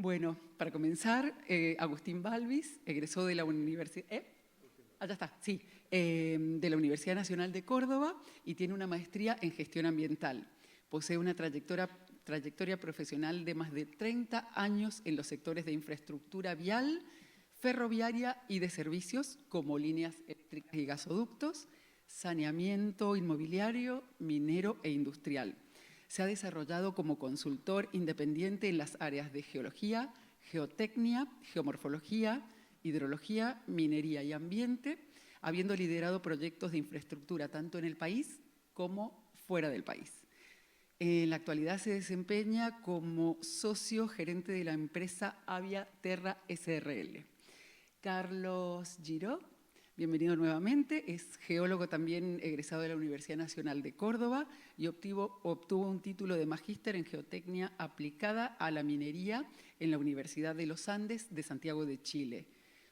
Bueno, para comenzar, Agustín Balvis egresó de la Universidad... ya está, sí, de la Universidad Nacional de Córdoba y tiene una maestría en gestión ambiental. Posee una trayectoria profesional de más de 30 años en los sectores de infraestructura vial, ferroviaria y de servicios como líneas eléctricas y gasoductos, saneamiento inmobiliario, minero e industrial. Se ha desarrollado como consultor independiente en las áreas de geología, geotecnia, geomorfología, hidrología, minería y ambiente, habiendo liderado proyectos de infraestructura tanto en el país como fuera del país. En la actualidad se desempeña como socio gerente de la empresa Avia Terra S.r.l. Carlos Giró, bienvenido nuevamente, es geólogo también egresado de la Universidad Nacional de Córdoba y obtuvo un título de magíster en geotecnia aplicada a la minería en la Universidad de los Andes de Santiago de Chile.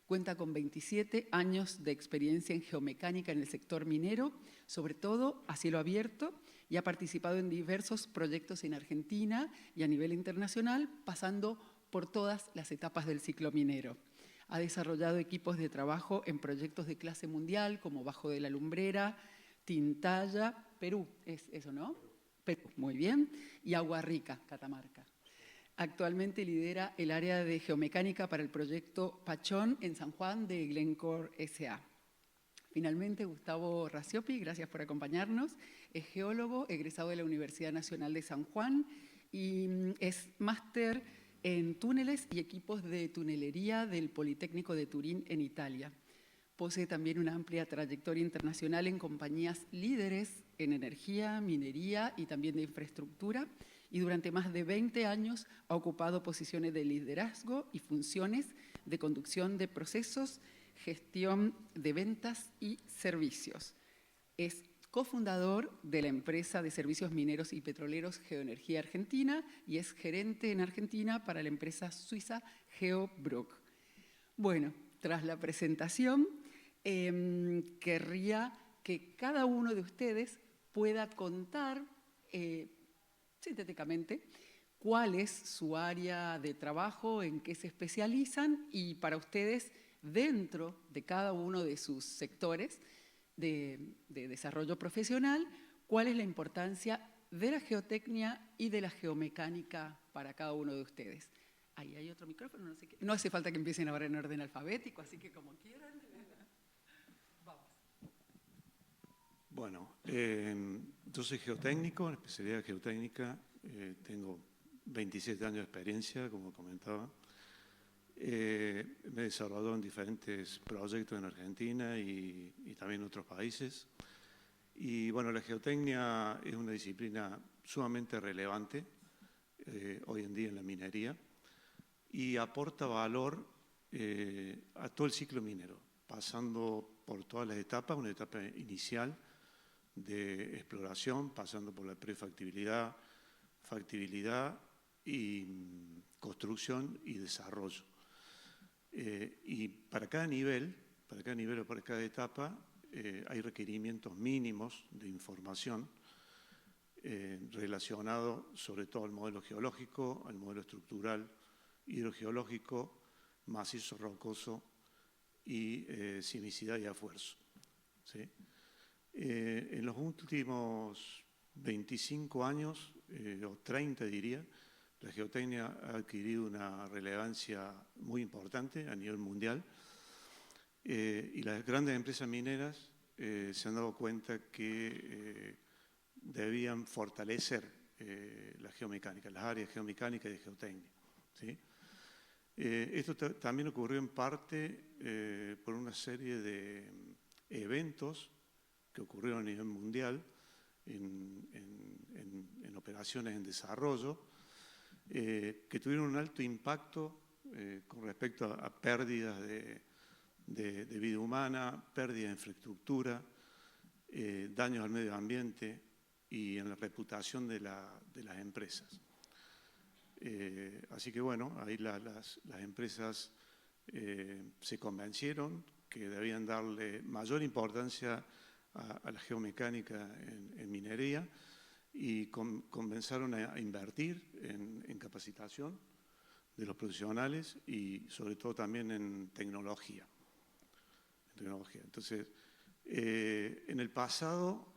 Cuenta con 27 años de experiencia en geomecánica en el sector minero, sobre todo a cielo abierto, y ha participado en diversos proyectos en Argentina y a nivel internacional, pasando por todas las etapas del ciclo minero. Ha desarrollado equipos de trabajo en proyectos de clase mundial como Bajo de la Lumbrera, Tintaya, Perú, ¿es eso, no? Perú, muy bien, y Agua Rica, Catamarca. Actualmente lidera el área de geomecánica para el proyecto Pachón en San Juan de Glencore S.A. Finalmente, Gustavo Raciopi, gracias por acompañarnos, es geólogo egresado de la Universidad Nacional de San Juan y es máster en túneles y equipos de tunelería del Politécnico de Turín en Italia. Posee también una amplia trayectoria internacional en compañías líderes en energía, minería y también de infraestructura, y durante más de 20 años ha ocupado posiciones de liderazgo y funciones de conducción de procesos, gestión de ventas y servicios. Es cofundador de la empresa de servicios mineros y petroleros Geoenergía Argentina y es gerente en Argentina para la empresa suiza Geobrock. Bueno, tras la presentación, querría que cada uno de ustedes pueda contar sintéticamente cuál es su área de trabajo, en qué se especializan y para ustedes, dentro de cada uno de sus sectores de desarrollo profesional, cuál es la importancia de la geotecnia y de la geomecánica para cada uno de ustedes. Ahí hay otro micrófono, no sé qué. No hace falta que empiecen ahora en orden alfabético, así que como quieran. Vamos. Bueno, yo soy geotécnico, en especialidad geotécnica, tengo 27 años de experiencia, como comentaba. Me he desarrollado en diferentes proyectos en Argentina y también en otros países. Y bueno, la geotecnia es una disciplina sumamente relevante hoy en día en la minería y aporta valor a todo el ciclo minero, pasando por todas las etapas, una etapa inicial de exploración, pasando por la prefactibilidad, factibilidad y construcción y desarrollo. Y para cada nivel o para cada etapa hay requerimientos mínimos de información relacionado sobre todo al modelo geológico, al modelo estructural, hidrogeológico, macizo rocoso y sismicidad y esfuerzo. ¿Sí? En los últimos 25 años, o 30 diría, la geotecnia ha adquirido una relevancia muy importante a nivel mundial y las grandes empresas mineras se han dado cuenta que debían fortalecer la geomecánica, las áreas geomecánicas y de geotecnia. ¿Sí? Esto también ocurrió en parte por una serie de eventos que ocurrieron a nivel mundial en operaciones en desarrollo que tuvieron un alto impacto con respecto a pérdidas de vida humana, pérdida de infraestructura, daños al medio ambiente y en la reputación de las empresas. Así que bueno, ahí las empresas se convencieron que debían darle mayor importancia a la geomecánica en minería y comenzaron a invertir en capacitación de los profesionales y sobre todo también en tecnología. Entonces, en el pasado,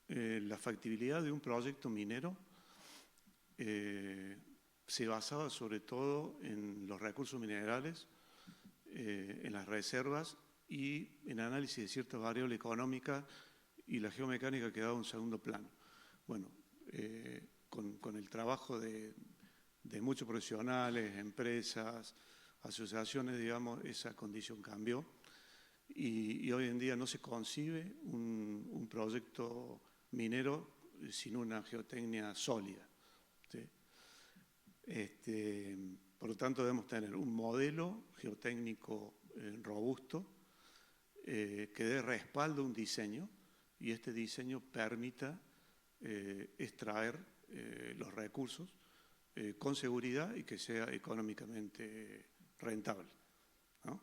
la factibilidad de un proyecto minero se basaba sobre todo en los recursos minerales, en las reservas y en análisis de ciertas variables económicas, y la geomecánica quedaba en segundo plano. Bueno, con el trabajo de muchos profesionales, empresas, asociaciones, digamos, esa condición cambió y hoy en día no se concibe un proyecto minero sin una geotecnia sólida, ¿sí? Por lo tanto, debemos tener un modelo geotécnico robusto que dé respaldo a un diseño y este diseño permita extraer los recursos con seguridad y que sea económicamente rentable, ¿no?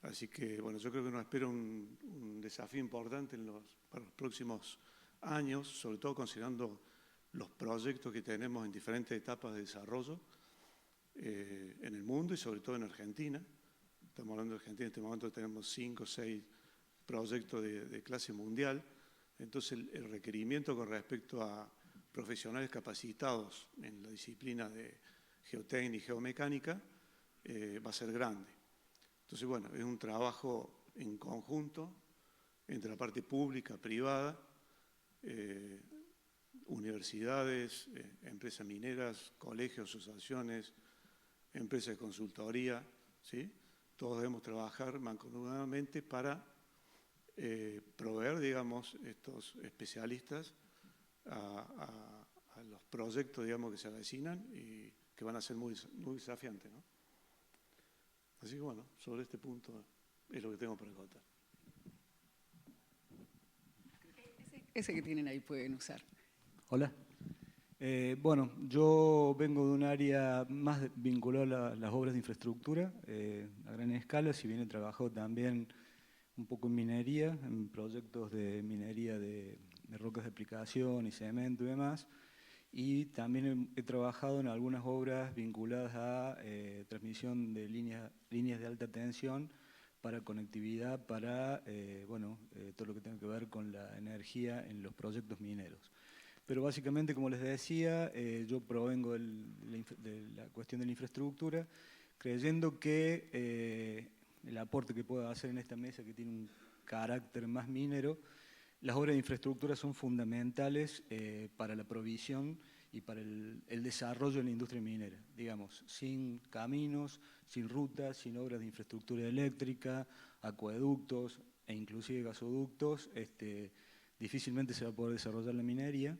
Así que, bueno, yo creo que nos espera un desafío importante para los próximos años, sobre todo considerando los proyectos que tenemos en diferentes etapas de desarrollo en el mundo y sobre todo en Argentina. Estamos hablando de Argentina, en este momento tenemos 5 o 6 proyectos de clase mundial. Entonces, el requerimiento con respecto a profesionales capacitados en la disciplina de geotecnia y geomecánica va a ser grande. Entonces, bueno, es un trabajo en conjunto entre la parte pública, privada, universidades, empresas mineras, colegios, asociaciones, empresas de consultoría, ¿sí? Todos debemos trabajar mancomunadamente para proveer, digamos, estos especialistas a los proyectos, digamos, que se avecinan y que van a ser muy, muy desafiantes, ¿no? Así que, bueno, sobre este punto es lo que tengo para contar. Ese que tienen ahí pueden usar. Hola. Bueno, yo vengo de un área más vinculada a las obras de infraestructura a gran escala, si bien he trabajado también un poco en minería, en proyectos de minería de rocas de aplicación y cemento y demás, y también he trabajado en algunas obras vinculadas a transmisión de líneas de alta tensión para conectividad, para todo lo que tenga que ver con la energía en los proyectos mineros. Pero básicamente, como les decía, yo provengo de la cuestión de la infraestructura, creyendo que el aporte que puedo hacer en esta mesa, que tiene un carácter más minero, las obras de infraestructura son fundamentales para la provisión y para el desarrollo de la industria minera. Digamos, sin caminos, sin rutas, sin obras de infraestructura eléctrica, acueductos e inclusive gasoductos, difícilmente se va a poder desarrollar la minería.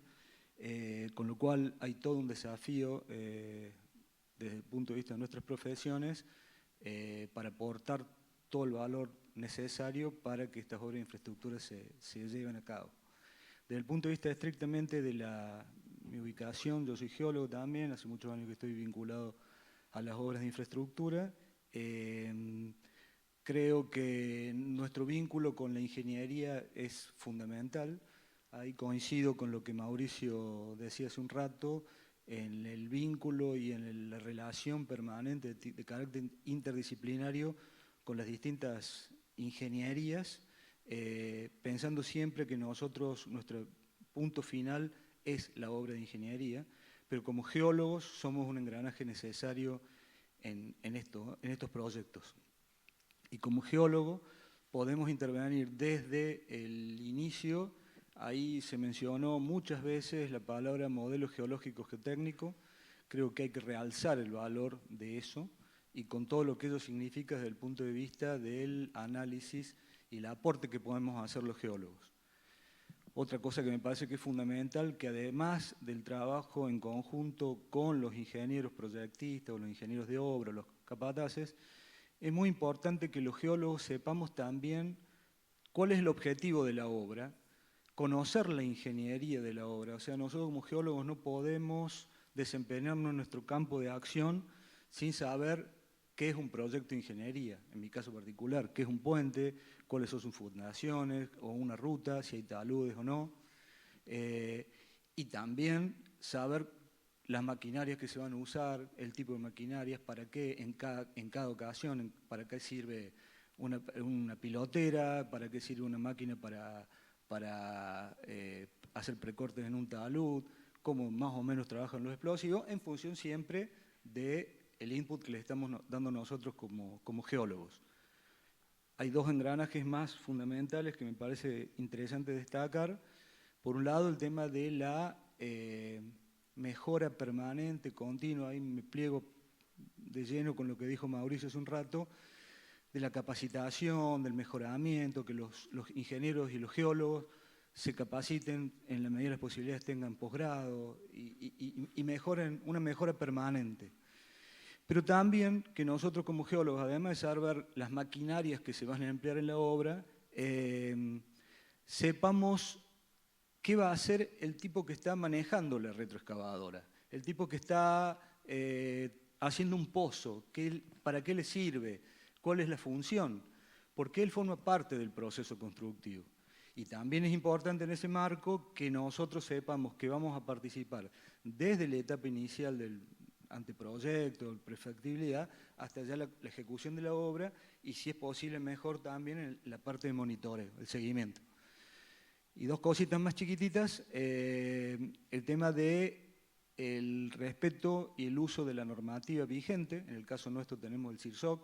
Con lo cual hay todo un desafío desde el punto de vista de nuestras profesiones para aportar todo el valor necesario para que estas obras de infraestructura se lleven a cabo. Desde el punto de vista estrictamente de mi ubicación, yo soy geólogo también, hace muchos años que estoy vinculado a las obras de infraestructura. Creo que nuestro vínculo con la ingeniería es fundamental. Ahí coincido con lo que Mauricio decía hace un rato, en el vínculo y en la relación permanente de carácter interdisciplinario con las distintas ingenierías, pensando siempre que nuestro punto final es la obra de ingeniería, pero como geólogos somos un engranaje necesario en estos proyectos. Y como geólogo podemos intervenir desde el inicio. Ahí se mencionó muchas veces la palabra modelo geológico geotécnico. Creo que hay que realzar el valor de eso y con todo lo que ello significa desde el punto de vista del análisis y el aporte que podemos hacer los geólogos. Otra cosa que me parece que es fundamental, que además del trabajo en conjunto con los ingenieros proyectistas o los ingenieros de obra, los capataces, es muy importante que los geólogos sepamos también cuál es el objetivo de la obra, conocer la ingeniería de la obra. O sea, nosotros como geólogos no podemos desempeñarnos en nuestro campo de acción sin saber qué es un proyecto de ingeniería, en mi caso particular, qué es un puente, cuáles son sus fundaciones o una ruta, si hay taludes o no. Y también saber las maquinarias que se van a usar, el tipo de maquinarias, para qué en cada ocasión, para qué sirve una pilotera, para qué sirve una máquina para hacer precortes en un talud, cómo más o menos trabajan los explosivos, en función siempre del input que le estamos dando nosotros como geólogos. Hay dos engranajes más fundamentales que me parece interesante destacar. Por un lado, el tema de la mejora permanente, continua, ahí me pliego de lleno con lo que dijo Mauricio hace un rato, de la capacitación, del mejoramiento, que los ingenieros y los geólogos se capaciten en la medida de las posibilidades, tengan posgrado y mejoren, una mejora permanente. Pero también que nosotros como geólogos, además de saber las maquinarias que se van a emplear en la obra, sepamos qué va a hacer el tipo que está manejando la retroexcavadora, el tipo que está haciendo un pozo, para qué le sirve, cuál es la función, porque él forma parte del proceso constructivo. Y también es importante en ese marco que nosotros sepamos que vamos a participar desde la etapa inicial del anteproyecto, prefactibilidad, hasta ya la ejecución de la obra y, si es posible, mejor también en la parte de monitoreo, el seguimiento. Y dos cositas más chiquititas, el tema del respeto y el uso de la normativa vigente. En el caso nuestro tenemos el CIRSOC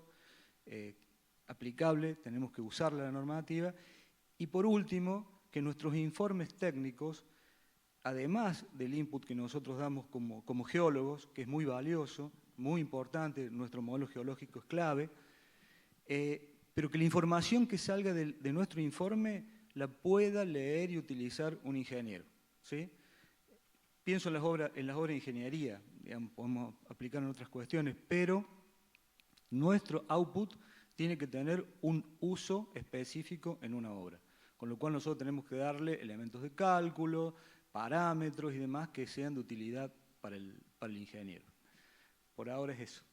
aplicable, tenemos que usar la normativa. Y por último, que nuestros informes técnicos, además del input que nosotros damos como geólogos, que es muy valioso, muy importante, nuestro modelo geológico es clave, pero que la información que salga de nuestro informe la pueda leer y utilizar un ingeniero, ¿sí? Pienso en las obras de ingeniería, digamos, podemos aplicar en otras cuestiones, pero nuestro output tiene que tener un uso específico en una obra, con lo cual nosotros tenemos que darle elementos de cálculo, parámetros y demás que sean de utilidad para el ingeniero. Por ahora es eso.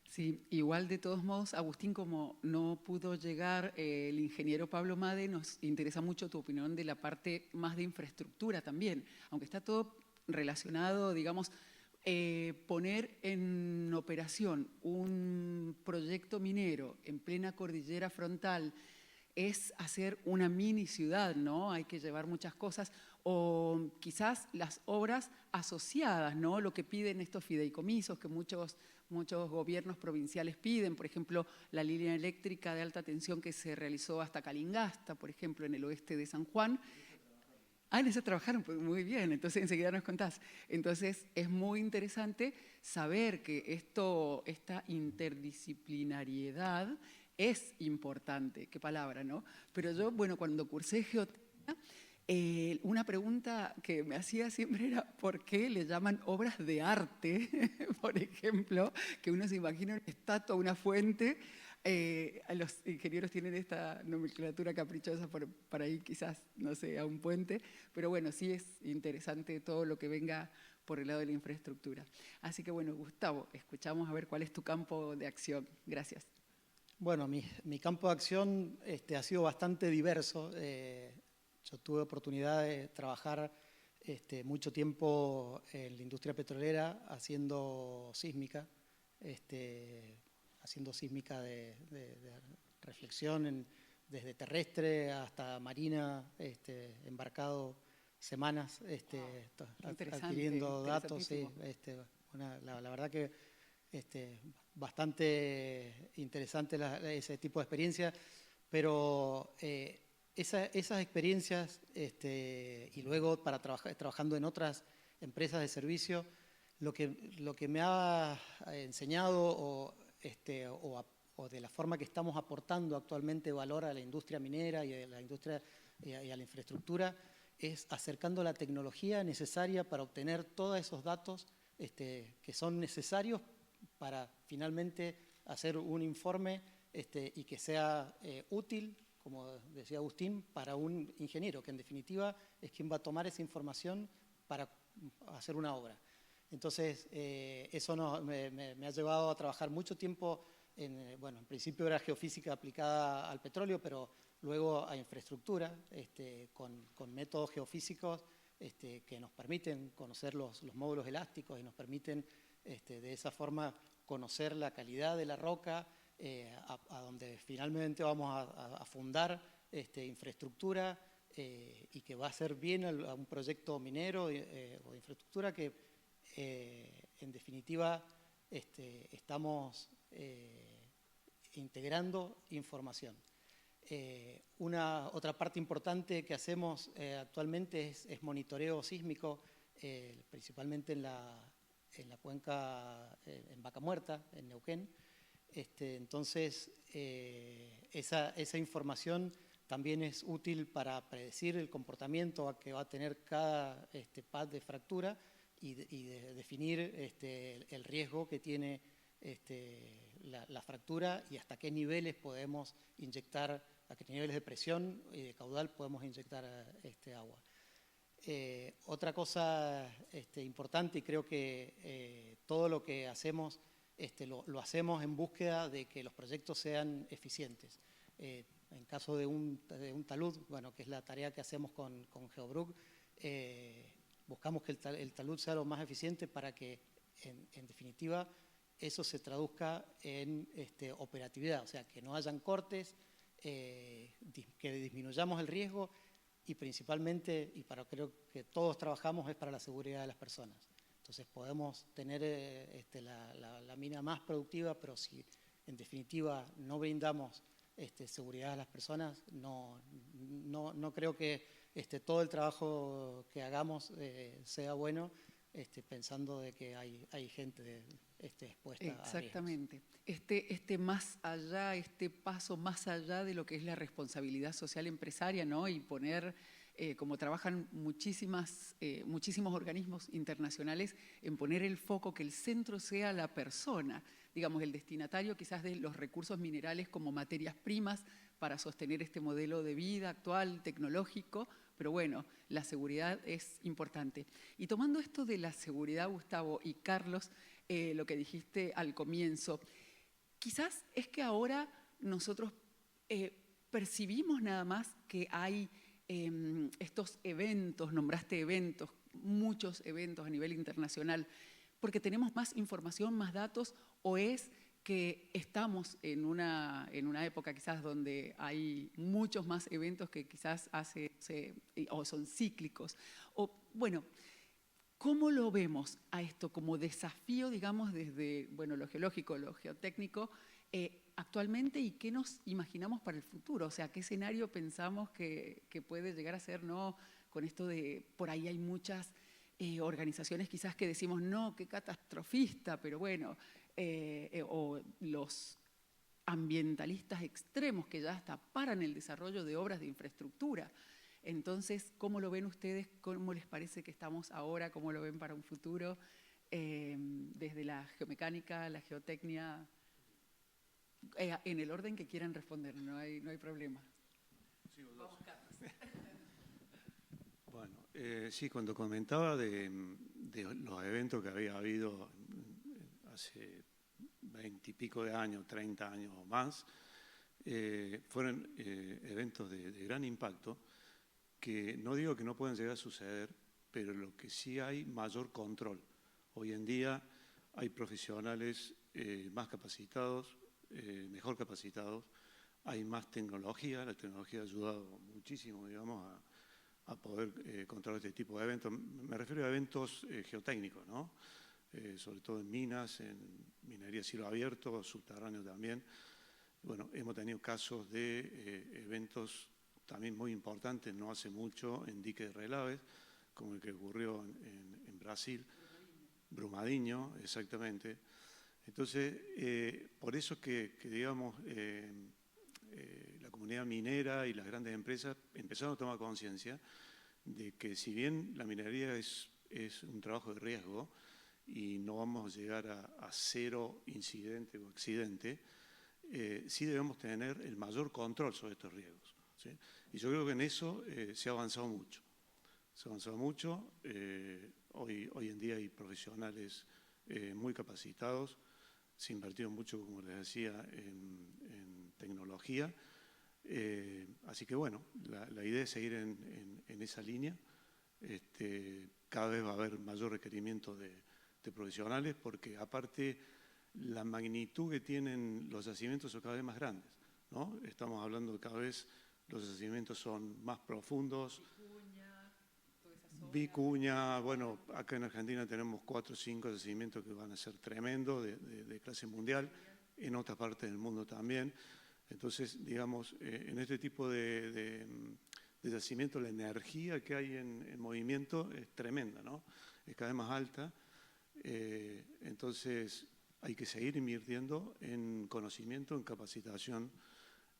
Sí, igual de todos modos, Agustín, como no pudo llegar el ingeniero Pablo Made, nos interesa mucho tu opinión de la parte más de infraestructura también, aunque está todo relacionado, digamos, poner en operación un proyecto minero en plena cordillera frontal es hacer una mini ciudad, ¿no? Hay que llevar muchas cosas, o quizás las obras asociadas, ¿no? Lo que piden estos fideicomisos que muchos gobiernos provinciales piden, por ejemplo, la línea eléctrica de alta tensión que se realizó hasta Calingasta, por ejemplo, en el oeste de San Juan. Ah, en ese trabajaron, pues muy bien, entonces enseguida nos contás. Entonces es muy interesante saber que esta interdisciplinariedad es importante, qué palabra, ¿no? Pero yo, bueno, cuando cursé geotecnia, una pregunta que me hacía siempre era ¿por qué le llaman obras de arte? Por ejemplo, que uno se imagina una estatua, una fuente. Los ingenieros tienen esta nomenclatura caprichosa para ir quizás, no sé, a un puente, pero bueno, sí es interesante todo lo que venga por el lado de la infraestructura. Así que bueno, Gustavo, escuchamos a ver cuál es tu campo de acción. Gracias. Bueno, mi campo de acción ha sido bastante diverso. Yo tuve oportunidad de trabajar mucho tiempo en la industria petrolera haciendo sísmica, de reflexión desde terrestre hasta marina, embarcado semanas adquiriendo datos. Sí, la verdad que bastante interesante ese tipo de experiencia, pero esas experiencias y luego trabajando en otras empresas de servicio, lo que me ha enseñado o de la forma que estamos aportando actualmente valor a la industria minera y a la industria y a la infraestructura es acercando la tecnología necesaria para obtener todos esos datos que son necesarios para finalmente hacer un informe y que sea útil, como decía Agustín, para un ingeniero, que en definitiva es quien va a tomar esa información para hacer una obra. Entonces, eso me ha llevado a trabajar mucho tiempo en principio era geofísica aplicada al petróleo, pero luego a infraestructura, con métodos geofísicos que nos permiten conocer los módulos elásticos y nos permiten de esa forma conocer la calidad de la roca, a donde finalmente vamos a fundar infraestructura y que va a ser bien a un proyecto minero o de infraestructura que en definitiva estamos integrando información. Una otra parte importante que hacemos actualmente es monitoreo sísmico, principalmente en la cuenca, en Vaca Muerta, en Neuquén. Entonces, esa información también es útil para predecir el comportamiento que va a tener cada pad de fractura y de definir el riesgo que tiene la fractura y hasta qué niveles podemos inyectar, a qué niveles de presión y de caudal podemos inyectar agua. Otra cosa importante, y creo que todo lo que hacemos lo hacemos en búsqueda de que los proyectos sean eficientes. En caso de un talud, bueno, que es la tarea que hacemos con GeoBRUC, buscamos que el talud sea lo más eficiente para que, en definitiva, eso se traduzca en operatividad, o sea, que no hayan cortes, que disminuyamos el riesgo y principalmente, y para creo que todos trabajamos, es para la seguridad de las personas. Entonces podemos tener la mina más productiva, pero si en definitiva no brindamos seguridad a las personas, no creo que todo el trabajo que hagamos sea bueno, pensando de que hay gente expuesta a riesgos. Exactamente. Más allá, paso más allá de lo que es la responsabilidad social empresaria, ¿no? Y poner, como trabajan muchísimos organismos internacionales, en poner el foco, que el centro sea la persona, digamos, el destinatario quizás de los recursos minerales como materias primas para sostener este modelo de vida actual, tecnológico, pero bueno, la seguridad es importante. Y tomando esto de la seguridad, Gustavo y Carlos, lo que dijiste al comienzo, quizás es que ahora nosotros percibimos nada más que hay estos eventos, nombraste eventos, muchos eventos a nivel internacional, porque tenemos más información, más datos, o es que estamos en una época quizás donde hay muchos más eventos que quizás o son cíclicos. O, bueno, ¿cómo lo vemos a esto como desafío, digamos, desde lo geológico, lo geotécnico, actualmente, y qué nos imaginamos para el futuro? O sea, ¿qué escenario pensamos que puede llegar a ser, ¿no? Con esto de, por ahí hay muchas organizaciones quizás que decimos, no, qué catastrofista, pero bueno, o los ambientalistas extremos que ya hasta paran el desarrollo de obras de infraestructura. Entonces, ¿cómo lo ven ustedes? ¿Cómo les parece que estamos ahora? ¿Cómo lo ven para un futuro? Desde la geomecánica, la geotecnia, en el orden que quieran responder, no hay problema. Vamos, Carlos. Bueno, sí, cuando comentaba de los eventos que había habido hace 20 y pico de años, 30 años o más, fueron eventos de gran impacto, que no digo que no puedan llegar a suceder, pero lo que sí hay mayor control. Hoy en día hay profesionales más capacitados, mejor capacitados, hay más tecnología, la tecnología ha ayudado muchísimo, digamos, a poder controlar este tipo de eventos. Me refiero a eventos geotécnicos, ¿no? Sobre todo en minas, en minería a cielo abierto, subterráneo también. Bueno, hemos tenido casos de eventos también muy importantes, no hace mucho, en diques de relaves, como el que ocurrió en Brasil, Brumadinho, exactamente. Entonces, por eso que digamos, la comunidad minera y las grandes empresas empezaron a tomar conciencia de que si bien la minería es un trabajo de riesgo y no vamos a llegar a cero incidente o accidente, sí debemos tener el mayor control sobre estos riesgos, ¿sí? Y yo creo que en eso se ha avanzado mucho. Se ha avanzado mucho. Hoy en día hay profesionales muy capacitados. Se ha invertido mucho, como les decía, en tecnología. Así que bueno, la idea es seguir en esa línea. cada vez va a haber mayor requerimiento de profesionales, porque aparte la magnitud que tienen los yacimientos son cada vez más grandes, ¿no? Estamos hablando de cada vez los yacimientos son más profundos. Vicuña, bueno, acá en Argentina tenemos 4 o 5 yacimientos que van a ser tremendos, de clase mundial, en otras partes del mundo también. Entonces, digamos, en este tipo de yacimientos la energía que hay en movimiento es tremenda, ¿no? Es cada vez más alta. Entonces, hay que seguir invirtiendo en conocimiento, en capacitación,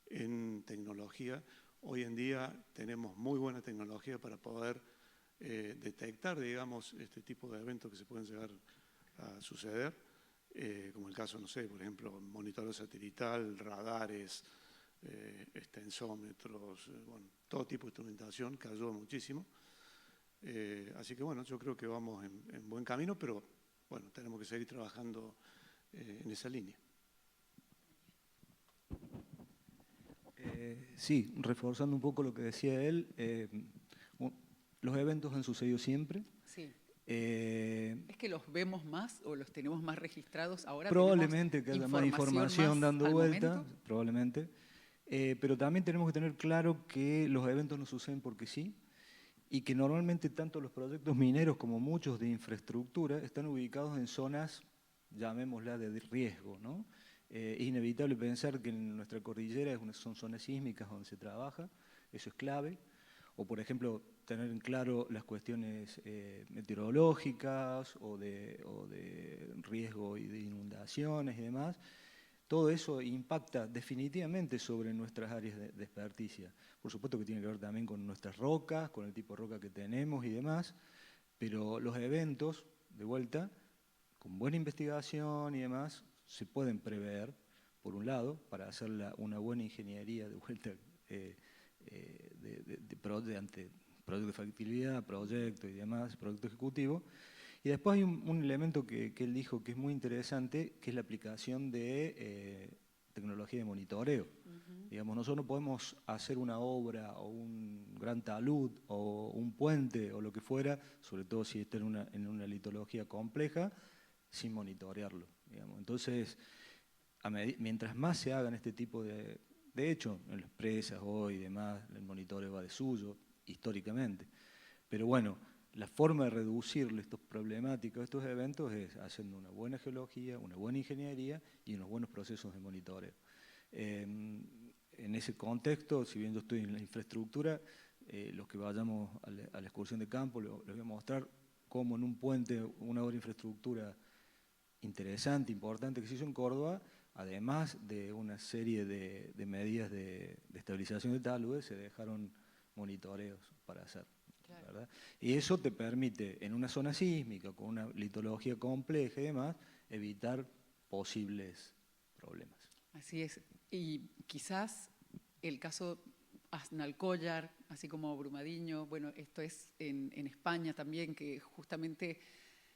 en tecnología. Hoy en día tenemos muy buena tecnología para poder detectar, digamos, este tipo de eventos que se pueden llegar a suceder, como el caso, no sé, por ejemplo, monitoreo satelital, radares, extensómetros, bueno, todo tipo de instrumentación que ayuda muchísimo. Así que bueno, yo creo que vamos en buen camino, pero bueno, tenemos que seguir trabajando en esa línea. Sí, reforzando un poco lo que decía él, los eventos han sucedido siempre. Sí. ¿Es que los vemos más o los tenemos más registrados ahora? Probablemente que haya más información dando vuelta, probablemente. Pero también tenemos que tener claro que los eventos no suceden porque sí, y que normalmente tanto los proyectos mineros como muchos de infraestructura están ubicados en zonas, llamémosla, de riesgo, ¿no? Es inevitable pensar que en nuestra cordillera son zonas sísmicas donde se trabaja, eso es clave. O, por ejemplo, tener en claro las cuestiones meteorológicas o de riesgo y de inundaciones y demás. Todo eso impacta definitivamente sobre nuestras áreas de experticia. Por supuesto que tiene que ver también con nuestras rocas, con el tipo de roca que tenemos y demás, pero los eventos, de vuelta, con buena investigación y demás, se pueden prever, por un lado, para hacer una buena ingeniería de vuelta ante proyecto de factibilidad, proyecto y demás, proyecto ejecutivo. Y después hay un elemento que él dijo que es muy interesante, que es la aplicación de tecnología de monitoreo. Digamos, nosotros no podemos hacer una obra o un gran talud o un puente o lo que fuera, sobre todo si está en una litología compleja, sin monitorearlo. Digamos. Entonces, mientras más se hagan este tipo de hecho, en las presas hoy y demás, el monitoreo va de suyo, históricamente. Pero bueno, la forma de reducirle estas problemáticas, estos eventos, es haciendo una buena geología, una buena ingeniería y unos buenos procesos de monitoreo. En ese contexto, si bien yo estoy en la infraestructura, los que vayamos a la excursión de campo, les voy a mostrar cómo en un puente, una obra de infraestructura interesante, importante que se hizo en Córdoba, además de una serie de medidas de estabilización de taludes, se dejaron monitoreos para hacer. Claro. ¿Verdad? Y eso te permite, en una zona sísmica, con una litología compleja y demás, evitar posibles problemas. Así es. Y quizás el caso Aznalcóllar, así como Brumadinho, bueno, esto es en España también, que justamente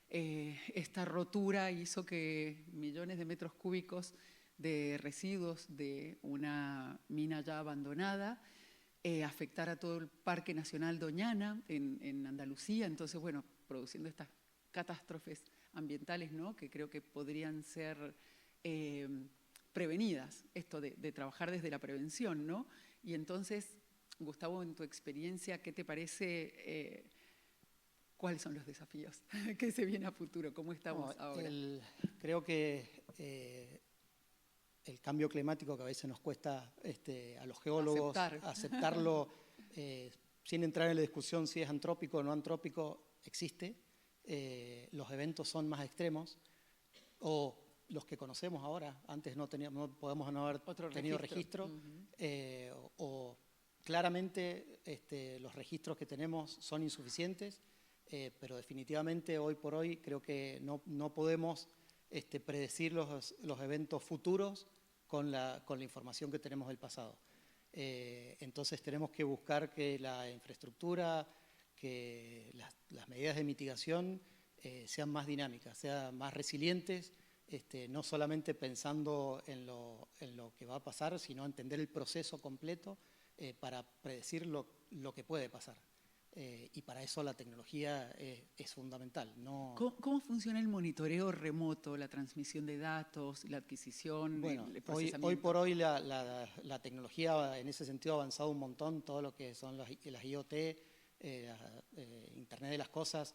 esta rotura hizo que millones de metros cúbicos de residuos de una mina ya abandonada afectara a todo el Parque Nacional Doñana en Andalucía. Entonces, bueno, produciendo estas catástrofes ambientales, ¿no?, que creo que podrían ser prevenidas, esto de trabajar desde la prevención, ¿no? Y entonces, Gustavo, en tu experiencia, ¿qué te parece? ¿Cuáles son los desafíos que se viene a futuro? ¿Cómo estamos ahora? Creo que el cambio climático, que a veces nos cuesta a los geólogos aceptarlo, sin entrar en la discusión si es antrópico o no antrópico, existe. Los eventos son más extremos, o los que conocemos ahora. Antes no podemos no haber tenido registro. O claramente los registros que tenemos son insuficientes. Pero definitivamente hoy por hoy creo que no podemos predecir los eventos futuros con la información que tenemos del pasado. Entonces tenemos que buscar que la infraestructura, que las medidas de mitigación sean más dinámicas, sean más resilientes, no solamente pensando en lo que va a pasar, sino entender el proceso completo para predecir lo que puede pasar. y para eso la tecnología es fundamental. No, ¿Cómo funciona el monitoreo remoto, la transmisión de datos, la adquisición, bueno, el procesamiento? hoy por hoy la tecnología en ese sentido ha avanzado un montón, todo lo que son las IoT, Internet de las Cosas,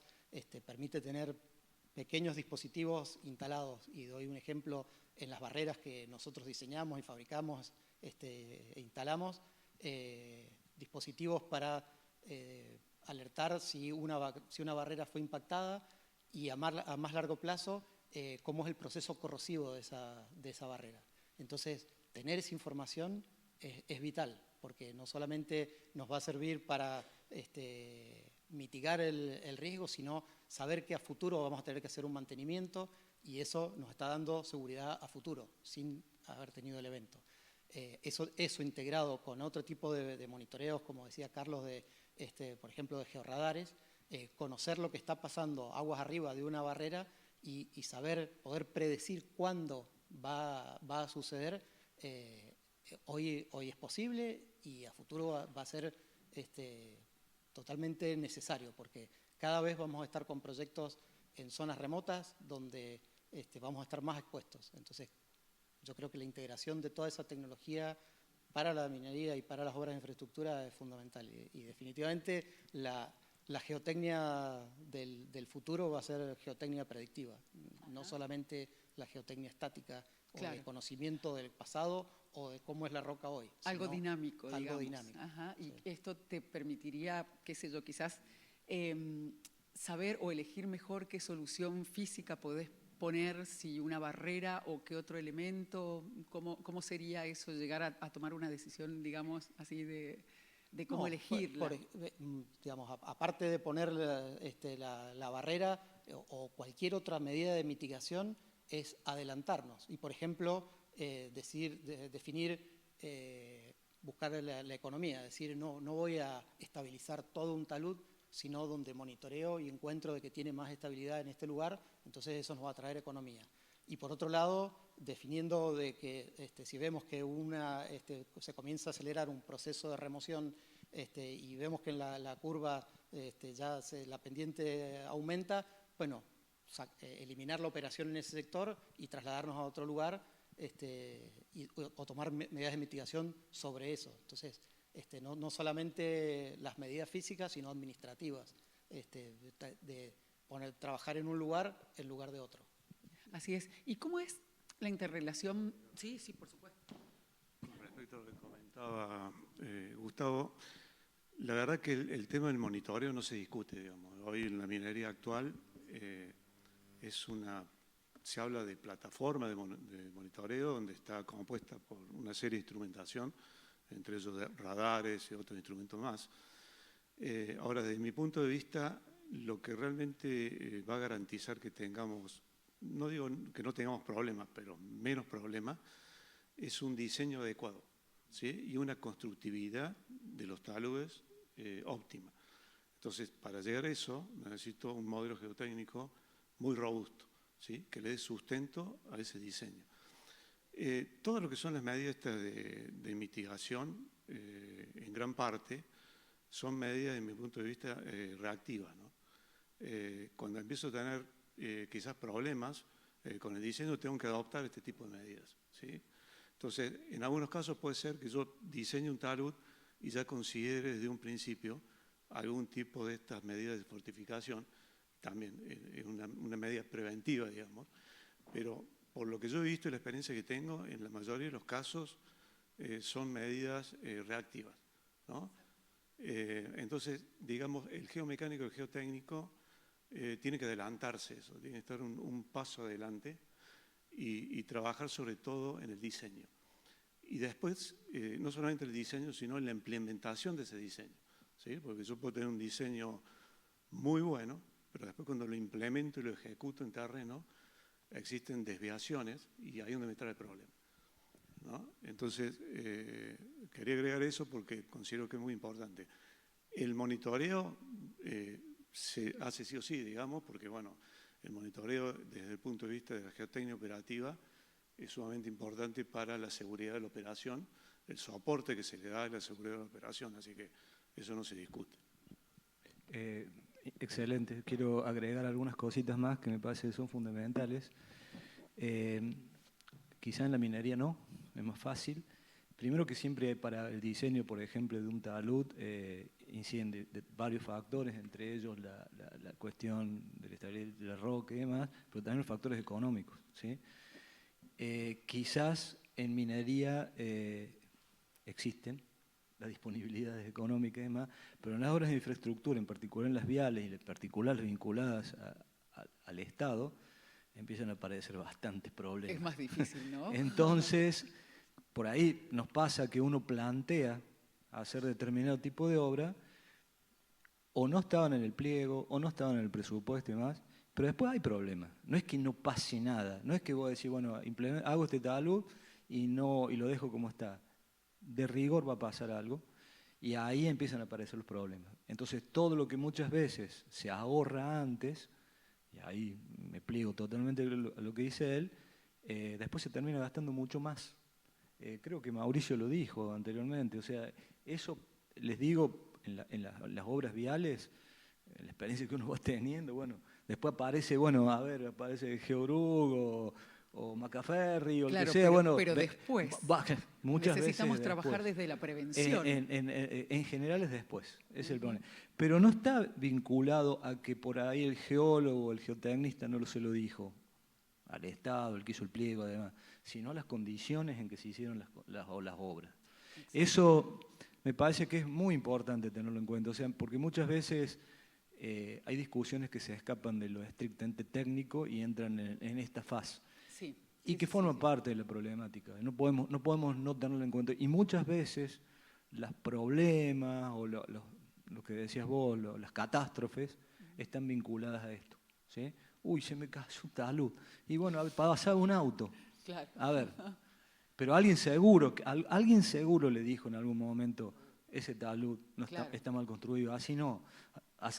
permite tener pequeños dispositivos instalados. Y doy un ejemplo en las barreras que nosotros diseñamos y fabricamos e instalamos, dispositivos para alertar si una barrera fue impactada y a más largo plazo cómo es el proceso corrosivo de esa barrera. Entonces, tener esa información es vital, porque no solamente nos va a servir para mitigar el riesgo, sino saber que a futuro vamos a tener que hacer un mantenimiento y eso nos está dando seguridad a futuro, sin haber tenido el evento. Eso integrado con otro tipo de monitoreos, como decía Carlos, por ejemplo, de georradares, conocer lo que está pasando aguas arriba de una barrera y poder predecir cuándo va a suceder, hoy es posible y a futuro va a ser totalmente necesario, porque cada vez vamos a estar con proyectos en zonas remotas donde vamos a estar más expuestos. Entonces, yo creo que la integración de toda esa tecnología para la minería y para las obras de infraestructura es fundamental. Y definitivamente la geotecnia del futuro va a ser geotecnia predictiva, no solamente la geotecnia estática o de conocimiento del pasado o de cómo es la roca hoy. Algo dinámico, algo digamos. dinámico. Ajá. Y Sí. esto te permitiría, qué sé yo, quizás saber o elegir mejor qué solución física podés poner, si una barrera o qué otro elemento, cómo sería eso, llegar a tomar una decisión, digamos, así de cómo elegirla. Digamos, aparte de poner la barrera o cualquier otra medida de mitigación, es adelantarnos. Y, por ejemplo, definir, buscar la economía, decir, no voy a estabilizar todo un talud, sino donde monitoreo y encuentro de que tiene más estabilidad en este lugar, entonces eso nos va a traer economía. Y por otro lado, definiendo de que si vemos que se comienza a acelerar un proceso de remoción y vemos que en la curva la pendiente aumenta, bueno, eliminar la operación en ese sector y trasladarnos a otro lugar o tomar medidas de mitigación sobre eso. Entonces, no solamente las medidas físicas, sino administrativas, de trabajar en un lugar en lugar de otro. Así es. ¿Y cómo es la interrelación? Sí, por supuesto. Con respecto a lo que comentaba Gustavo, la verdad que el tema del monitoreo no se discute, digamos. Hoy en la minería actual se habla de plataforma de monitoreo donde está compuesta por una serie de instrumentación, entre ellos de radares y otros instrumentos más. Ahora, desde mi punto de vista, lo que realmente va a garantizar que tengamos, no digo que no tengamos problemas, pero menos problemas, es un diseño adecuado, ¿sí? Y una constructividad de los taludes óptima. Entonces, para llegar a eso, necesito un modelo geotécnico muy robusto, ¿sí? Que le dé sustento a ese diseño. Todo lo que son las medidas de mitigación, en gran parte, son medidas, desde mi punto de vista, reactivas, ¿no? Cuando empiezo a tener quizás problemas con el diseño, tengo que adoptar este tipo de medidas, ¿sí? Entonces, en algunos casos puede ser que yo diseñe un talud y ya considere desde un principio algún tipo de estas medidas de fortificación, también una medida preventiva, digamos, pero por lo que yo he visto y la experiencia que tengo, en la mayoría de los casos son medidas reactivas, ¿no? Entonces, digamos, el geomecánico y el geotécnico tiene que adelantarse eso, tiene que estar un paso adelante y trabajar sobre todo en el diseño. Y después, no solamente el diseño, sino en la implementación de ese diseño, ¿sí? Porque yo puedo tener un diseño muy bueno, pero después cuando lo implemento y lo ejecuto en terreno, existen desviaciones y ahí es donde me trae el problema, ¿no? Entonces, quería agregar eso porque considero que es muy importante. El monitoreo se hace sí o sí, digamos, porque bueno, el monitoreo desde el punto de vista de la geotecnia operativa es sumamente importante para la seguridad de la operación, el soporte que se le da a la seguridad de la operación, así que eso no se discute. Excelente. Quiero agregar algunas cositas más que me parece que son fundamentales. Quizá en la minería no, es más fácil. Primero que siempre para el diseño, por ejemplo, de un talud, inciden de varios factores, entre ellos la cuestión del estabilidad de la roca y demás, pero también los factores económicos, ¿sí? Quizás en minería existen las disponibilidades económicas y demás, pero en las obras de infraestructura, en particular en las viales y en particular las vinculadas al Estado, empiezan a aparecer bastantes problemas. Es más difícil, ¿no? Entonces, por ahí nos pasa que uno plantea hacer determinado tipo de obra, o no estaban en el pliego, o no estaban en el presupuesto y demás, pero después hay problemas. No es que no pase nada, no es que vos decís, bueno, hago este talud y lo dejo como está. De rigor va a pasar algo y ahí empiezan a aparecer los problemas. Entonces, todo lo que muchas veces se ahorra antes, y ahí me pliego totalmente a lo que dice él, después se termina gastando mucho más. Creo que Mauricio lo dijo anteriormente, o sea, eso les digo en las obras viales, en la experiencia que uno va teniendo, bueno, después aparece, aparece Georg o Macaferri o claro, el que sea, pero, bueno, pero después muchas necesitamos veces trabajar después. desde la prevención. En general es después, ese es el problema. Pero no está vinculado a que por ahí el geólogo o el geotecnista no se lo dijo al Estado, el que hizo el pliego, además, sino a las condiciones en que se hicieron las obras. Eso me parece que es muy importante tenerlo en cuenta, o sea, porque muchas veces hay discusiones que se escapan de lo estrictamente técnico y entran en esta fase. Sí, Y que forma parte de la problemática. No podemos no tenerlo en cuenta. Y muchas veces los problemas o lo que decías vos, las catástrofes, están vinculadas a esto. ¿Sí? Uy, se me cayó un talud. Y bueno, pasaba un auto. claro. A ver, pero alguien seguro le dijo en algún momento, ese talud no está mal construido, así no.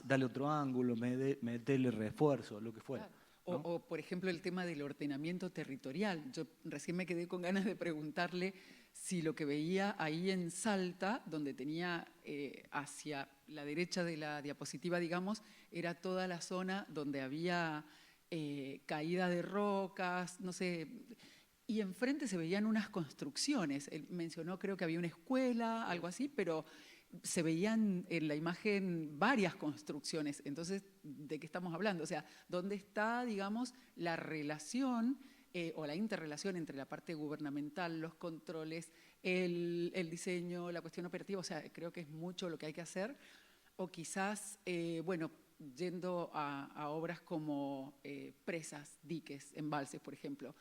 Dale otro ángulo, metele refuerzo, lo que fuera. Claro. ¿no? O, por ejemplo, el tema del ordenamiento territorial. Yo recién me quedé con ganas de preguntarle si lo que veía ahí en Salta, donde tenía hacia la derecha de la diapositiva, digamos, era toda la zona donde había caída de rocas, no sé, y enfrente se veían unas construcciones. Él mencionó, creo que había una escuela, algo así, pero se veían en la imagen varias construcciones. Entonces, ¿de qué estamos hablando? O sea, ¿dónde está, digamos, la relación o la interrelación entre la parte gubernamental, los controles, el diseño, la cuestión operativa? O sea, creo que es mucho lo que hay que hacer. O quizás, bueno, yendo a obras como presas, diques, embalses, por ejemplo.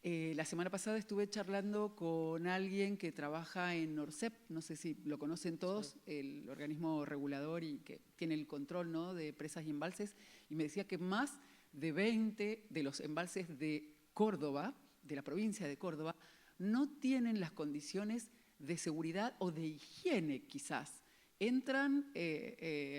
La semana pasada estuve charlando con alguien que trabaja en Orsep, no sé si lo conocen todos, sí, el organismo regulador y que tiene el control, ¿no?, de presas y embalses, y me decía que más de 20 de los embalses de Córdoba, de la provincia de Córdoba, no tienen las condiciones de seguridad o de higiene quizás. Entran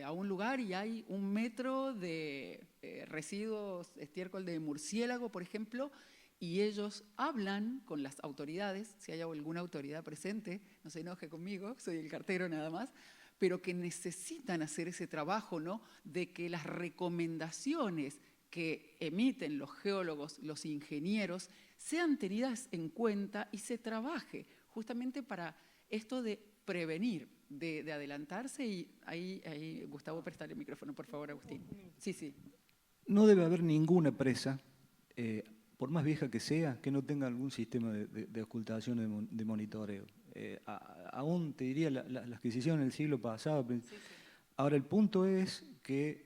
a un lugar y hay 1 metro de residuos, estiércol de murciélago, por ejemplo, y ellos hablan con las autoridades, si hay alguna autoridad presente, no se enoje conmigo, soy el cartero nada más, pero que necesitan hacer ese trabajo, ¿no?, de que las recomendaciones que emiten los geólogos, los ingenieros, sean tenidas en cuenta y se trabaje justamente para esto de prevenir, de adelantarse. Y ahí Gustavo, prestale el micrófono, por favor, Agustín. Sí. No debe haber ninguna presa, por más vieja que sea, que no tenga algún sistema de ocultación, de monitoreo. Aún te diría las que se hicieron en el siglo pasado. Sí. Ahora, el punto es que,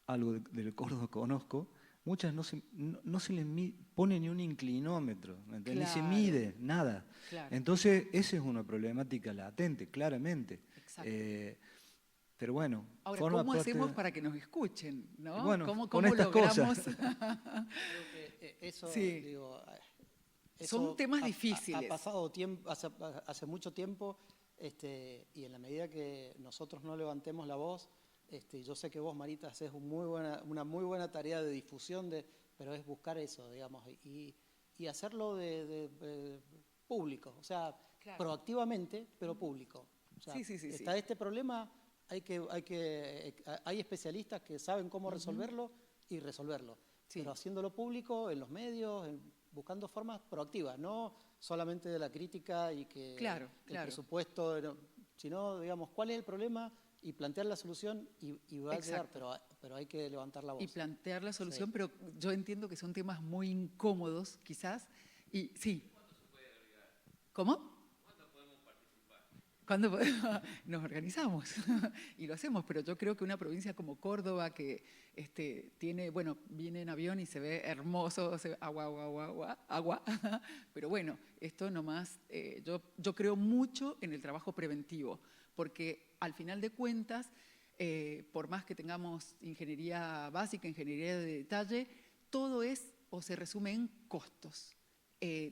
algo del Córdoba conozco, muchas no se les pone ni un inclinómetro, claro, ni se mide, nada. Claro. Entonces, esa es una problemática latente, claramente. Exacto. Pero bueno, ahora, ¿cómo hacemos para que nos escuchen? ¿No? Bueno, ¿Cómo con estas logramos? Cosas. Creo que eso, sí, digo, son temas difíciles. Ha pasado tiempo, hace mucho tiempo, y en la medida que nosotros no levantemos la voz, yo sé que vos, Marita, haces una muy buena tarea de difusión, pero es buscar eso, digamos, y hacerlo de público, o sea, claro, proactivamente, pero público. O sea, sí. Está este problema, hay especialistas que saben cómo resolverlo y resolverlo. Sí. Pero haciéndolo público, en los medios, buscando formas proactivas, no solamente de la crítica y que Claro, el claro. presupuesto, sino, digamos, cuál es el problema y plantear la solución y va a llegar, pero hay que levantar la voz. Y plantear la solución, Sí. pero yo entiendo que son temas muy incómodos, quizás. Y sí. ¿Cómo? ¿Cuándo podemos? Nos organizamos y lo hacemos, pero yo creo que una provincia como Córdoba, que tiene, bueno, viene en avión y se ve hermoso, agua, pero bueno, esto nomás, yo creo mucho en el trabajo preventivo, porque al final de cuentas, por más que tengamos ingeniería básica, ingeniería de detalle, todo es o se resume en costos,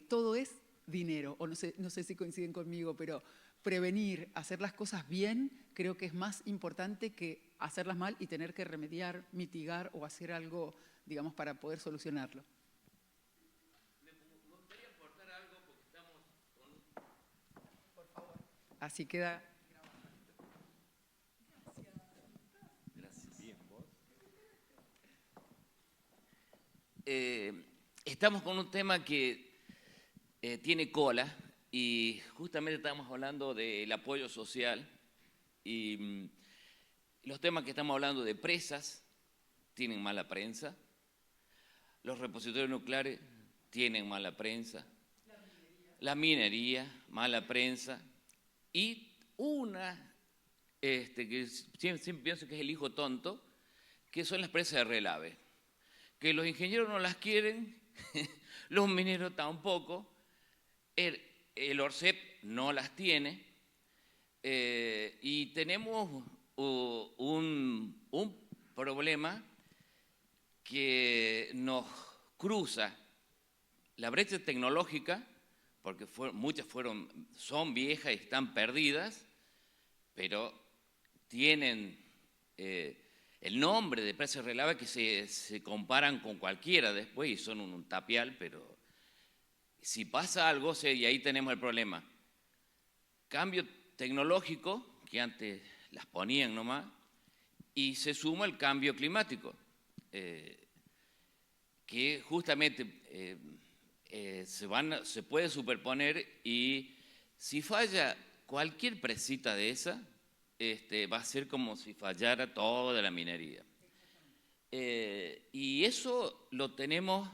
todo es dinero, o no sé si coinciden conmigo, pero prevenir, hacer las cosas bien, creo que es más importante que hacerlas mal y tener que remediar, mitigar o hacer algo, digamos, para poder solucionarlo. Me gustaría aportar algo porque estamos con... Por favor. Así queda. Gracias. Bien, ¿vos? Estamos con un tema que tiene cola. Y justamente estamos hablando del apoyo social y los temas que estamos hablando de presas tienen mala prensa, los repositorios nucleares tienen mala prensa, la minería, mala prensa y una que siempre pienso que es el hijo tonto, que son las presas de relave, que los ingenieros no las quieren, los mineros tampoco, el ORCEP no las tiene y tenemos un problema que nos cruza la brecha tecnológica, porque muchas son viejas y están perdidas, pero tienen el nombre de presas de relave que se comparan con cualquiera después y son un tapial, pero si pasa algo, y ahí tenemos el problema. Cambio tecnológico, que antes las ponían nomás, y se suma el cambio climático, que justamente se puede superponer y si falla cualquier presita de esa, va a ser como si fallara toda la minería. Y eso lo tenemos...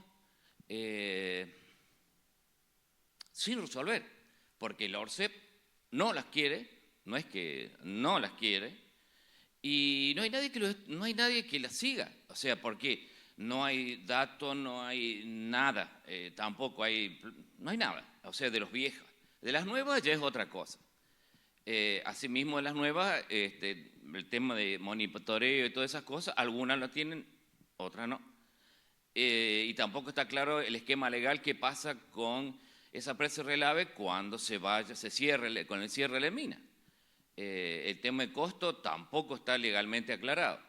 sin resolver, porque la ORCEP no las quiere, no es que no las quiere, y no hay nadie que las siga, o sea, porque no hay datos, no hay nada, tampoco no hay nada, o sea, de los viejos. De las nuevas ya es otra cosa. Asimismo, de las nuevas, el tema de monitoreo y todas esas cosas, algunas lo tienen, otras no. Y tampoco está claro el esquema legal que pasa con esa presa de relave cuando se cierre, con el cierre de la mina. El tema de costo tampoco está legalmente aclarado.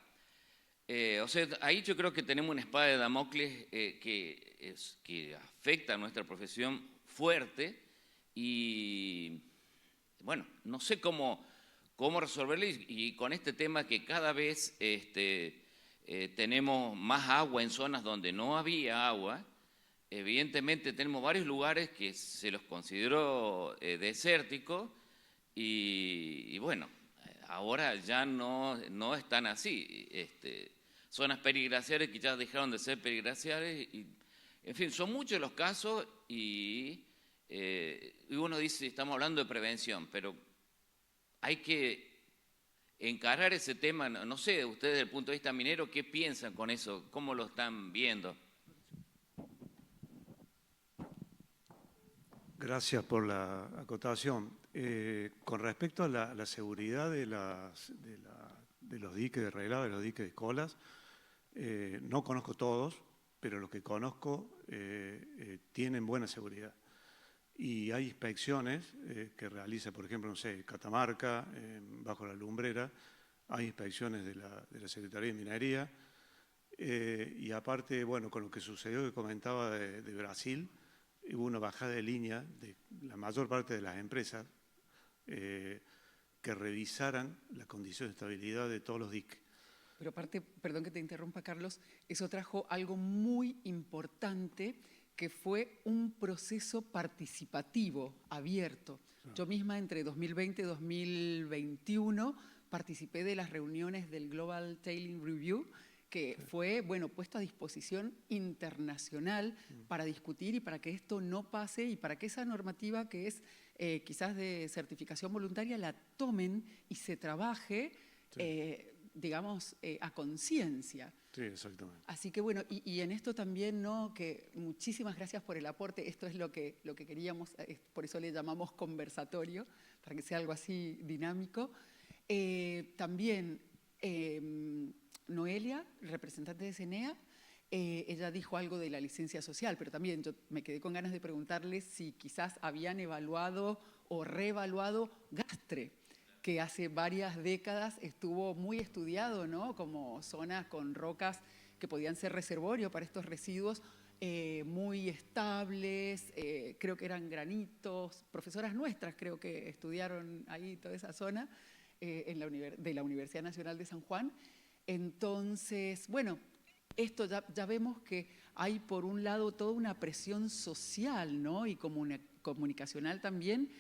O sea, ahí yo creo que tenemos una espada de Damocles que afecta a nuestra profesión fuerte y, bueno, no sé cómo resolverlo y con este tema que cada vez tenemos más agua en zonas donde no había agua. Evidentemente tenemos varios lugares que se los consideró desérticos y bueno, ahora ya no están así. Zonas periglaciares que ya dejaron de ser periglaciares. En fin, son muchos los casos y uno dice, estamos hablando de prevención, pero hay que encarar ese tema. No sé, ustedes desde el punto de vista minero, ¿qué piensan con eso? ¿Cómo lo están viendo? Gracias por la acotación. Con respecto a la seguridad de los diques de relave, de los diques de colas, no conozco todos, pero los que conozco tienen buena seguridad. Y hay inspecciones que realiza, por ejemplo, no sé, Catamarca, bajo la Lumbrera, hay inspecciones de la Secretaría de Minería. Y aparte, bueno, con lo que sucedió que comentaba de Brasil, hubo una bajada de línea de la mayor parte de las empresas que que revisaran la condición de estabilidad de todos los diques. Pero aparte, perdón que te interrumpa, Carlos, eso trajo algo muy importante, que fue un proceso participativo, abierto. Yo misma entre 2020 y 2021 participé de las reuniones del Global Tailing Review, que fue, bueno, puesto a disposición internacional para discutir y para que esto no pase y para que esa normativa que es quizás de certificación voluntaria la tomen y se trabaje, digamos, a conciencia. Sí, exactamente. Así que bueno, y en esto también, ¿no? Que muchísimas gracias por el aporte. Esto es lo que queríamos, por eso le llamamos conversatorio, para que sea algo así dinámico. También Noelia, representante de CENEA, ella dijo algo de la licencia social, pero también yo me quedé con ganas de preguntarles si quizás habían evaluado o reevaluado Gastre, que hace varias décadas estuvo muy estudiado, ¿no? Como zonas con rocas que podían ser reservorio para estos residuos muy estables, creo que eran granitos, profesoras nuestras creo que estudiaron ahí toda esa zona de la Universidad Nacional de San Juan. Entonces, bueno, esto ya vemos que hay por un lado toda una presión social, ¿no? Y comunicacional también,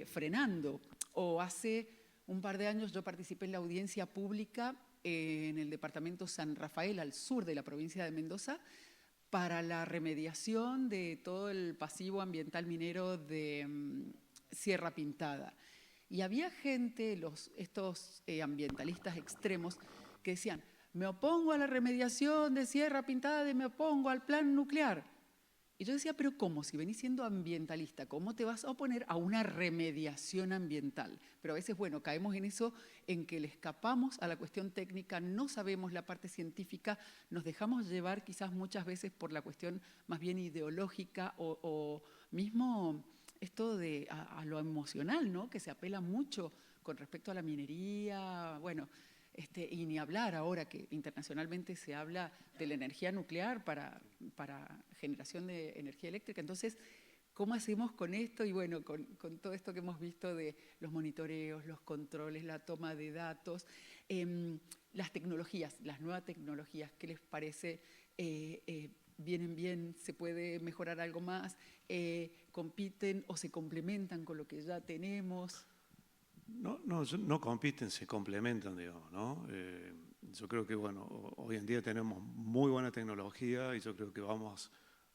frenando. O hace un par de años yo participé en la audiencia pública en el departamento San Rafael, al sur de la provincia de Mendoza, para la remediación de todo el pasivo ambiental minero de Sierra Pintada. Y había gente, estos ambientalistas extremos, que decían, me opongo a la remediación de Sierra Pintada, me opongo al plan nuclear. Y yo decía, pero ¿cómo? Si venís siendo ambientalista, ¿cómo te vas a oponer a una remediación ambiental? Pero a veces, bueno, caemos en eso, en que le escapamos a la cuestión técnica, no sabemos la parte científica, nos dejamos llevar quizás muchas veces por la cuestión más bien ideológica o mismo esto de a lo emocional, ¿no? Que se apela mucho con respecto a la minería, bueno, y ni hablar ahora que internacionalmente se habla de la energía nuclear para generación de energía eléctrica. Entonces, ¿cómo hacemos con esto? Y bueno, con todo esto que hemos visto de los monitoreos, los controles, la toma de datos, las tecnologías, las nuevas tecnologías, ¿qué les parece? ¿Vienen bien? ¿Se puede mejorar algo más? ¿Compiten o se complementan con lo que ya tenemos? No compiten, se complementan, digamos, ¿no? Yo creo que, bueno, hoy en día tenemos muy buena tecnología y yo creo que va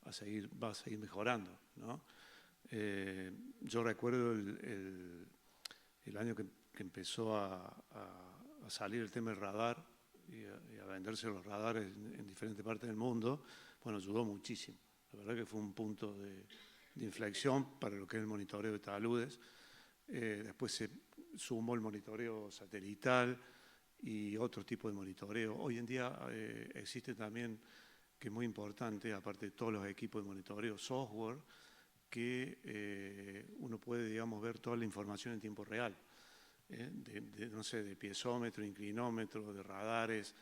a seguir mejorando, ¿no? Yo recuerdo el año que empezó a salir el tema del radar y a venderse los radares en diferentes partes del mundo, bueno, ayudó muchísimo. La verdad que fue un punto de inflexión para lo que es el monitoreo de taludes. Después se sumó el monitoreo satelital y otro tipo de monitoreo. Hoy en día existe también, que es muy importante, aparte de todos los equipos de monitoreo, software, que uno puede, digamos, ver toda la información en tiempo real, no sé, de piezómetro, inclinómetro, de radares.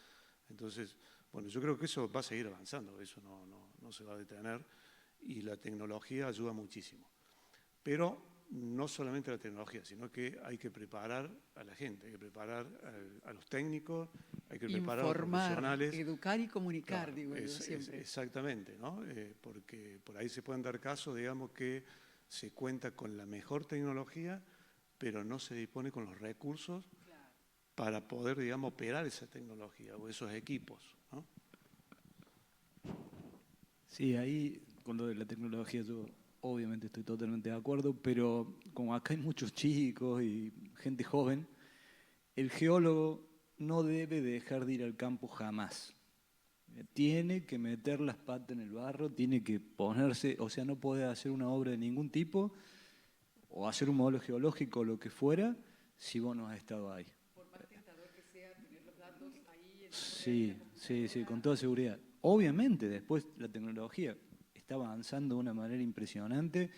Entonces, bueno, yo creo que eso va a seguir avanzando, eso no se va a detener y la tecnología ayuda muchísimo. Pero no solamente la tecnología, sino que hay que preparar a la gente, hay que preparar a los técnicos, hay que preparar a los profesionales. Educar y comunicar, claro, digo yo siempre. Exactamente, ¿no? Porque por ahí se pueden dar casos, digamos, que se cuenta con la mejor tecnología, pero no se dispone con los recursos para poder, digamos, operar esa tecnología o esos equipos, ¿no? Sí, ahí con lo de la tecnología yo obviamente estoy totalmente de acuerdo, pero como acá hay muchos chicos y gente joven, el geólogo no debe dejar de ir al campo jamás. Tiene que meter las patas en el barro, tiene que ponerse, o sea, no puede hacer una obra de ningún tipo o hacer un modelo geológico o lo que fuera si vos no has estado ahí. Por más tentador que sea tener los datos ahí. Sí, con toda seguridad. Obviamente después la tecnología está avanzando de una manera impresionante.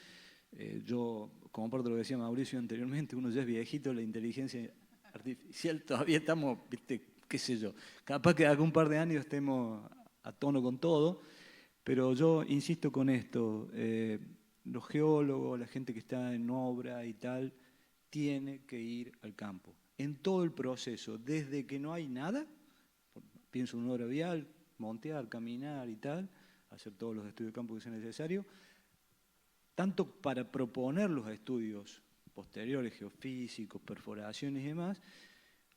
Yo, como parte de lo que decía Mauricio anteriormente, uno ya es viejito, la inteligencia artificial todavía estamos, viste, qué sé yo, capaz que de algún par de años estemos a tono con todo, pero yo insisto con esto, los geólogos, la gente que está en obra y tal, tiene que ir al campo. En todo el proceso, desde que no hay nada, pienso en una obra vial, montear, caminar y tal, hacer todos los estudios de campo que sea necesario, tanto para proponer los estudios posteriores, geofísicos, perforaciones y demás,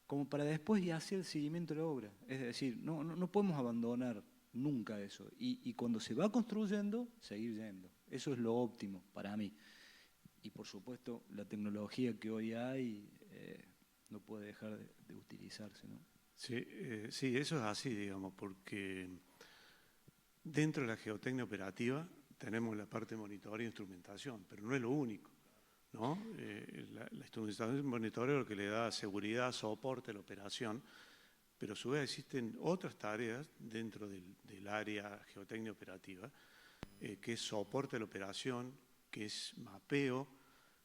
como para después ya hacer el seguimiento de la obra. Es decir, no podemos abandonar nunca eso. Y cuando se va construyendo, seguir yendo. Eso es lo óptimo para mí. Y por supuesto, la tecnología que hoy hay no puede dejar de utilizarse, ¿no? Sí, sí, eso es así, digamos, porque dentro de la geotecnia operativa tenemos la parte de monitoreo e instrumentación, pero no es lo único, ¿no? La instrumentación y monitoreo es lo que le da seguridad, soporte a la operación, pero a su vez existen otras tareas dentro del área geotecnia operativa, que es soporte a la operación, que es mapeo,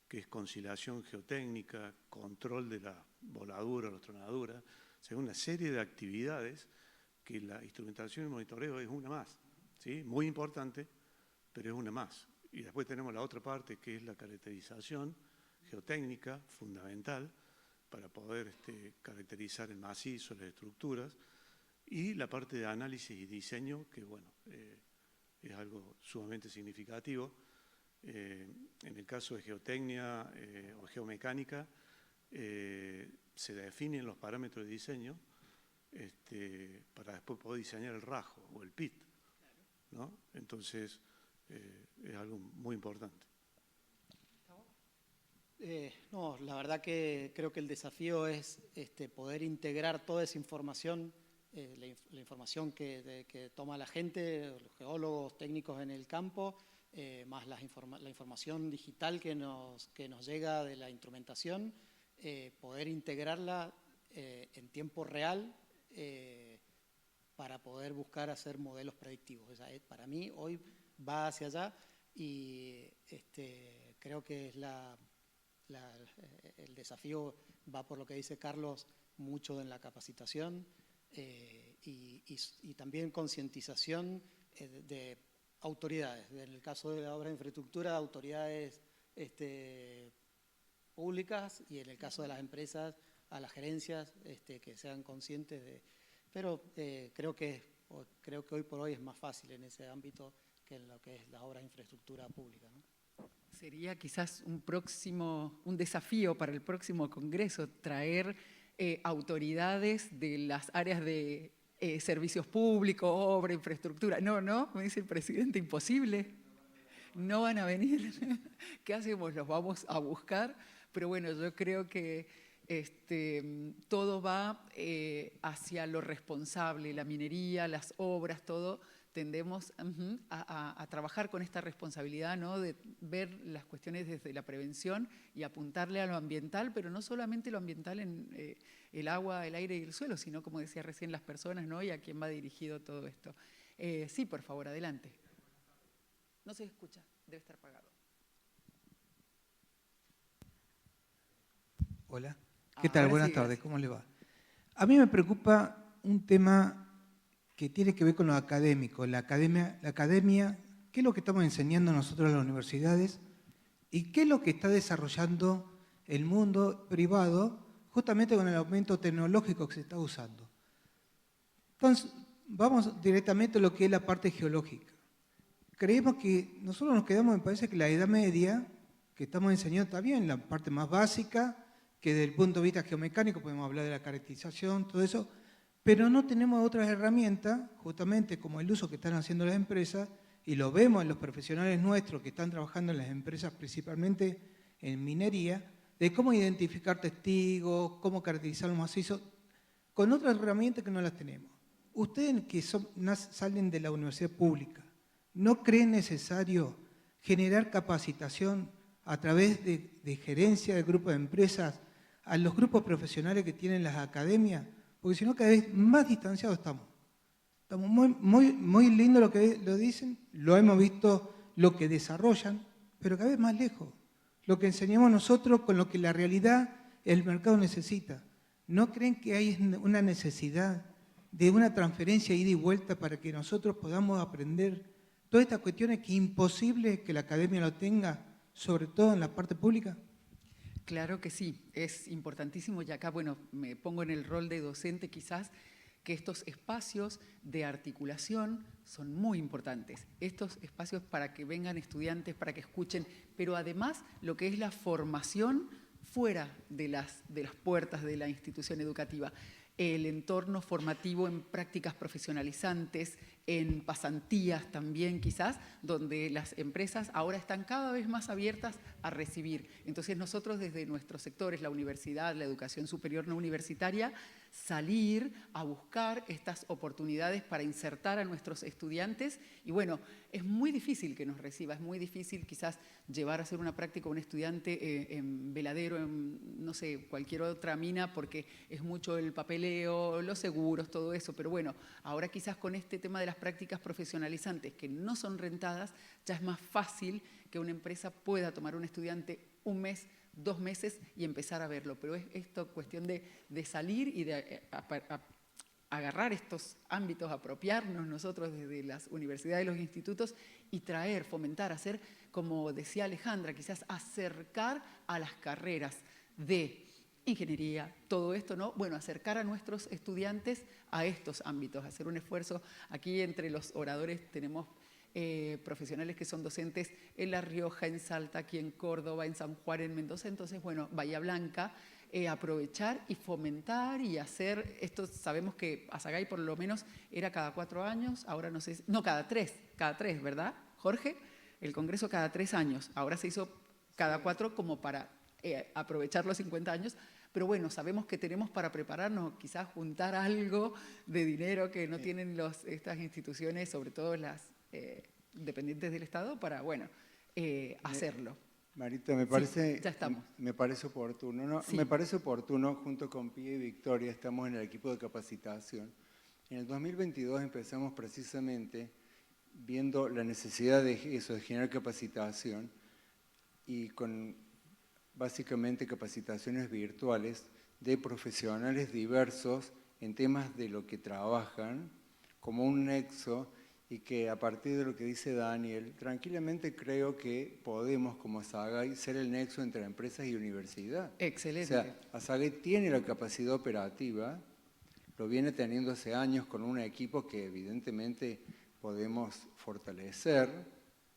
que es conciliación geotécnica, control de la voladura, la tronadura, o sea, una serie de actividades que la instrumentación y monitoreo es una más, ¿sí? Muy importante, pero es una más. Y después tenemos la otra parte, que es la caracterización geotécnica, fundamental, para poder caracterizar el macizo, las estructuras, y la parte de análisis y diseño, que bueno, es algo sumamente significativo. En el caso de geotecnia o geomecánica, se definen los parámetros de diseño para después poder diseñar el rajo o el pit, ¿no? Entonces, es algo muy importante. No, la verdad que creo que el desafío es poder integrar toda esa información, la información que toma la gente, los geólogos, técnicos en el campo, más la información digital que nos llega de la instrumentación, poder integrarla en tiempo real para poder buscar hacer modelos predictivos. O sea, para mí hoy va hacia allá y creo que es el desafío va por lo que dice Carlos, mucho en la capacitación y también concientización de autoridades. En el caso de la obra de infraestructura, autoridades públicas, y en el caso de las empresas, a las gerencias que sean conscientes de... Pero creo que hoy por hoy es más fácil en ese ámbito que en lo que es la obra de infraestructura pública, ¿no? Sería quizás un desafío para el próximo Congreso traer autoridades de las áreas de servicios públicos, obra, infraestructura. No, me dice el presidente, imposible. No van a venir. ¿Qué hacemos? Los vamos a buscar. Pero bueno, yo creo que todo va hacia lo responsable, la minería, las obras, todo. Tendemos a trabajar con esta responsabilidad, ¿no? De ver las cuestiones desde la prevención y apuntarle a lo ambiental, pero no solamente lo ambiental en el agua, el aire y el suelo, sino, como decía recién, las personas, ¿no? Y a quién va dirigido todo esto. Sí, por favor, adelante. No se escucha, debe estar apagado. Hola, ¿qué tal? Ahora Buenas sí, tardes, gracias. ¿cómo le va? A mí me preocupa un tema que tiene que ver con lo académico, la academia, qué es lo que estamos enseñando nosotros en las universidades y qué es lo que está desarrollando el mundo privado justamente con el aumento tecnológico que se está usando. Entonces, vamos directamente a lo que es la parte geológica. Creemos que nosotros nos quedamos, me parece que la Edad Media, que estamos enseñando está bien, la parte más básica, que desde el punto de vista geomecánico podemos hablar de la caracterización, todo eso, pero no tenemos otras herramientas, justamente como el uso que están haciendo las empresas, y lo vemos en los profesionales nuestros que están trabajando en las empresas, principalmente en minería, de cómo identificar testigos, cómo caracterizar los macizos, con otras herramientas que no las tenemos. Ustedes que salen de la universidad pública, ¿no creen necesario generar capacitación a través de gerencia de grupos de empresas a los grupos profesionales que tienen las academias? Porque si no, cada vez más distanciados estamos. Estamos muy lindo lo que lo dicen, lo hemos visto, lo que desarrollan, pero cada vez más lejos. Lo que enseñamos nosotros con lo que la realidad, el mercado necesita. ¿No creen que hay una necesidad de una transferencia ida y vuelta para que nosotros podamos aprender todas estas cuestiones que es imposible que la academia lo tenga, sobre todo en la parte pública? Claro que sí, es importantísimo y acá, bueno, me pongo en el rol de docente quizás, que estos espacios de articulación son muy importantes. Estos espacios para que vengan estudiantes, para que escuchen, pero además lo que es la formación fuera de las puertas de la institución educativa. El entorno formativo en prácticas profesionalizantes, en pasantías también quizás, donde las empresas ahora están cada vez más abiertas a recibir. Entonces nosotros desde nuestros sectores, la universidad, la educación superior no universitaria, salir a buscar estas oportunidades para insertar a nuestros estudiantes y bueno, es muy difícil que nos reciba, es muy difícil quizás llevar a hacer una práctica a un estudiante en Veladero, en no sé, cualquier otra mina porque es mucho el papeleo, los seguros, todo eso, pero bueno, ahora quizás con este tema de las prácticas profesionalizantes que no son rentadas, ya es más fácil que una empresa pueda tomar un estudiante un mes, 2 meses y empezar a verlo, pero es esto cuestión de salir y de agarrar estos ámbitos, apropiarnos nosotros desde las universidades y los institutos y traer, fomentar, hacer, como decía Alejandra, quizás acercar a las carreras de ingeniería, todo esto, ¿no? Bueno, acercar a nuestros estudiantes a estos ámbitos, hacer un esfuerzo. Aquí entre los oradores tenemos profesionales que son docentes en La Rioja, en Salta, aquí en Córdoba, en San Juan, en Mendoza, entonces, bueno, Bahía Blanca, aprovechar y fomentar y hacer, esto sabemos que Asagay por lo menos era cada 4 años, ahora no sé, no, cada 3, ¿verdad, Jorge? El congreso cada 3 años, ahora se hizo cada 4 como para aprovechar los 50 años, pero bueno, sabemos que tenemos para prepararnos, quizás juntar algo de dinero que no tienen estas instituciones, sobre todo las dependientes del Estado, para, bueno, hacerlo. Marita, me parece, sí, ya estamos. Me parece oportuno, ¿no? Sí. Me parece oportuno, junto con Pía y Victoria, estamos en el equipo de capacitación. En el 2022 empezamos precisamente viendo la necesidad de eso, de generar capacitación y con básicamente capacitaciones virtuales de profesionales diversos en temas de lo que trabajan, como un nexo, y que a partir de lo que dice Daniel, tranquilamente creo que podemos, como Asagay, ser el nexo entre empresas y universidad. Excelente. O sea, Asagay tiene la capacidad operativa, lo viene teniendo hace años con un equipo que evidentemente podemos fortalecer,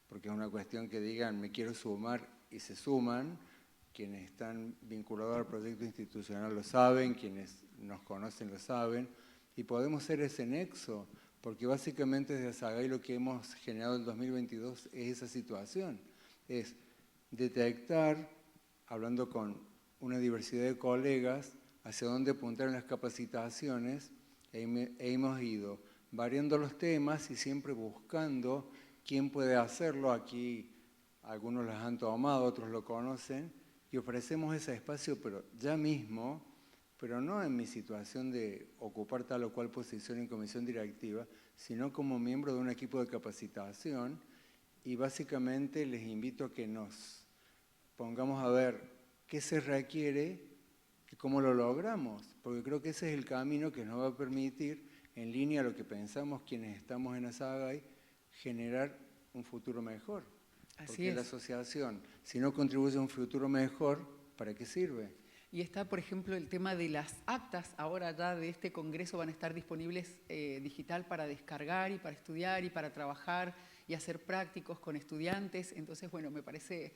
porque es una cuestión que digan, me quiero sumar y se suman. Quienes están vinculados al proyecto institucional lo saben, quienes nos conocen lo saben, y podemos ser ese nexo, porque básicamente desde Asagay lo que hemos generado en 2022 es esa situación, es detectar, hablando con una diversidad de colegas, hacia dónde apuntar en las capacitaciones, e hemos ido variando los temas y siempre buscando quién puede hacerlo. Aquí algunos los han tomado, otros lo conocen, y ofrecemos ese espacio, pero ya mismo, pero no en mi situación de ocupar tal o cual posición en comisión directiva, sino como miembro de un equipo de capacitación, y básicamente les invito a que nos pongamos a ver qué se requiere y cómo lo logramos, porque creo que ese es el camino que nos va a permitir, en línea a lo que pensamos quienes estamos en Asagay, generar un futuro mejor. Porque la asociación, si no contribuye a un futuro mejor, ¿para qué sirve? Y está, por ejemplo, el tema de las actas, ahora ya de este congreso van a estar disponibles digital para descargar y para estudiar y para trabajar y hacer prácticos con estudiantes. Entonces, bueno, me parece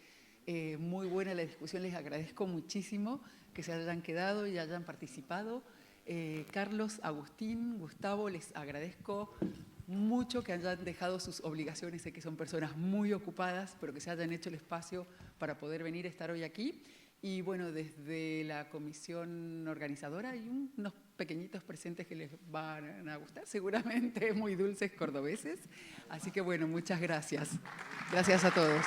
muy buena la discusión, les agradezco muchísimo que se hayan quedado y hayan participado. Carlos, Agustín, Gustavo, les agradezco mucho que hayan dejado sus obligaciones, sé que son personas muy ocupadas, pero que se hayan hecho el espacio para poder venir a estar hoy aquí. Y bueno, desde la comisión organizadora hay unos pequeñitos presentes que les van a gustar, seguramente muy dulces cordobeses. Así que bueno, muchas gracias. Gracias a todos.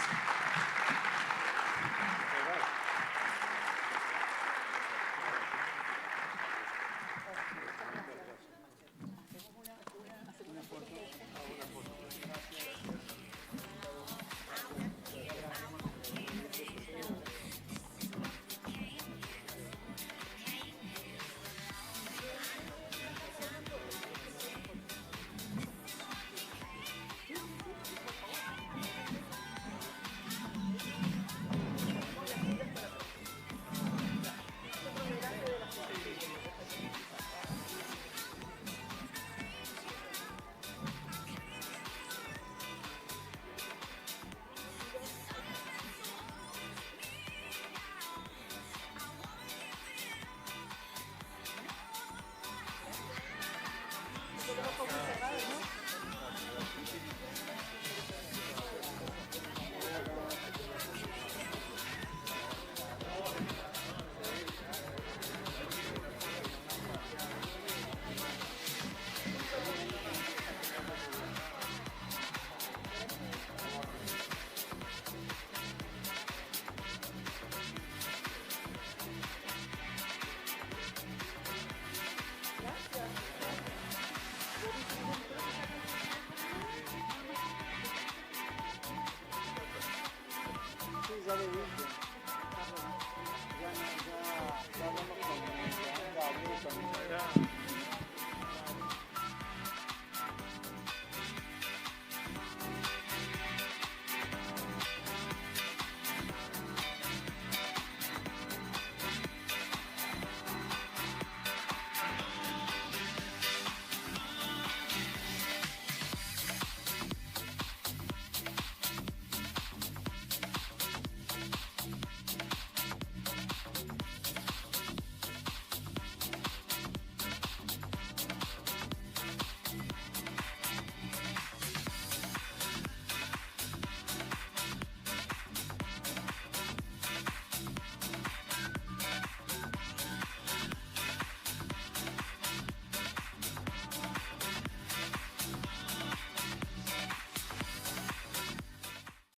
ya le dije. Ya hablamos con Gabriel, con